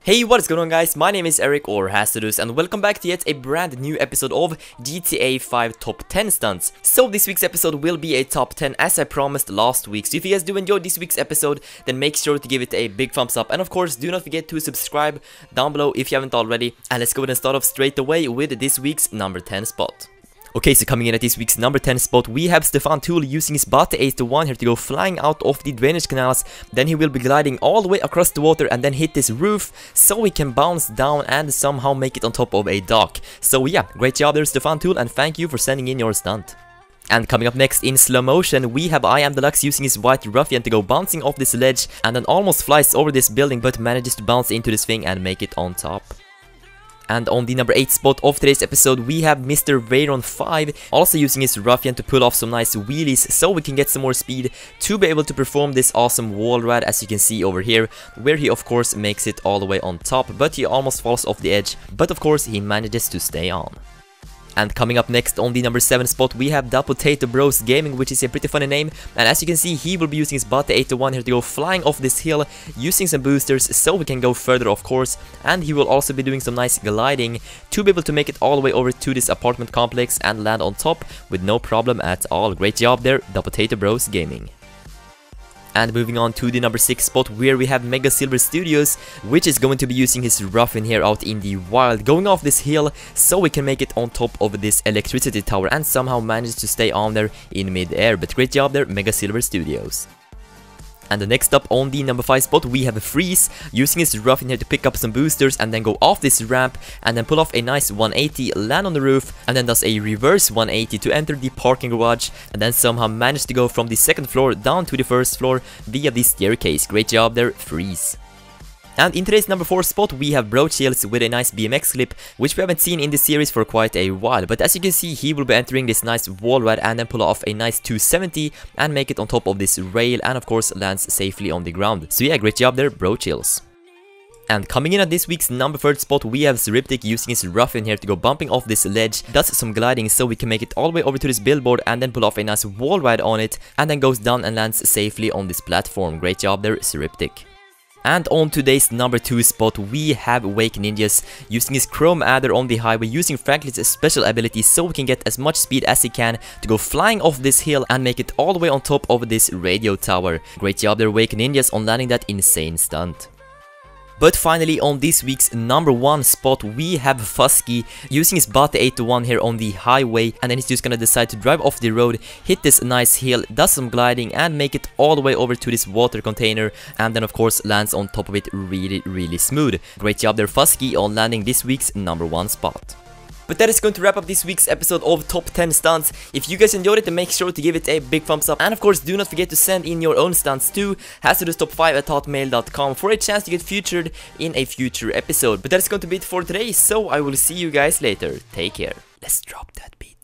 Hey, what is going on guys, my name is Erik or Hazardous and welcome back to yet a brand new episode of GTA 5 Top 10 Stunts. So this week's episode will be a top 10 as I promised last week, so if you guys do enjoy this week's episode then make sure to give it a big thumbs up and of course do not forget to subscribe down below if you haven't already. And let's go ahead and start off straight away with this week's number 10 spot. Okay, so coming in at this week's number 10 spot, we have Stefan Tool using his Bate 8-1 here to go flying out of the drainage canals. Then he will be gliding all the way across the water and then hit this roof so he can bounce down and somehow make it on top of a dock. So yeah, great job there Stefan Tool and thank you for sending in your stunt. And coming up next in slow motion, we have I Am Deluxe using his White Ruffian to go bouncing off this ledge and then almost flies over this building but manages to bounce into this thing and make it on top. And on the number 8 spot of today's episode, we have Mr. Veyron 5 also using his Ruffian to pull off some nice wheelies so we can get some more speed to be able to perform this awesome wall ride as you can see over here, where he of course makes it all the way on top, but he almost falls off the edge, but of course he manages to stay on. And coming up next on the number 7 spot, we have Da Potato Bros Gaming, which is a pretty funny name. And as you can see, he will be using his Bate 8-1 here to go flying off this hill, using some boosters so we can go further of course. And he will also be doing some nice gliding to be able to make it all the way over to this apartment complex and land on top with no problem at all. Great job there, Da Potato Bros Gaming. And moving on to the number 6 spot, where we have Mega Silver Studios, which is going to be using his Ruffian here out in the wild, going off this hill so we can make it on top of this electricity tower and somehow manage to stay on there in mid-air. But great job there, Mega Silver Studios. And the next up on the number 5 spot, we have a Freeze using his Ruffian here to pick up some boosters and then go off this ramp and then pull off a nice 180, land on the roof and then does a reverse 180 to enter the parking garage and then somehow manage to go from the second floor down to the first floor via the staircase. Great job there, Freeze. And in today's number 4 spot, we have Bloodshield with a nice BMX clip, which we haven't seen in this series for quite a while. But as you can see, he will be entering this nice wall ride and then pull off a nice 270 and make it on top of this rail and of course lands safely on the ground. So yeah, great job there, Bloodshield. And coming in at this week's number 3 spot, we have Zeriptic using his Ruffian here to go bumping off this ledge, does some gliding so we can make it all the way over to this billboard and then pull off a nice wall ride on it and then goes down and lands safely on this platform. Great job there, Zeriptic. And on today's number 2 spot, we have Wake Ninjas using his Chrome Adder on the highway, using Franklin's special ability so we can get as much speed as he can to go flying off this hill and make it all the way on top of this radio tower. Great job there, Wake Ninjas, on landing that insane stunt. But finally, on this week's number 1 spot, we have Fusky using his Bate 8-1 here on the highway, and then he's just gonna decide to drive off the road, hit this nice hill, does some gliding and make it all the way over to this water container and then of course lands on top of it really smooth. Great job there, Fusky, on landing this week's number 1 spot. But that is going to wrap up this week's episode of Top 10 Stunts. If you guys enjoyed it, then make sure to give it a big thumbs up. And of course, do not forget to send in your own stunts to hazardoustop5@hotmail.com for a chance to get featured in a future episode. But that is going to be it for today, so I will see you guys later. Take care. Let's drop that beat.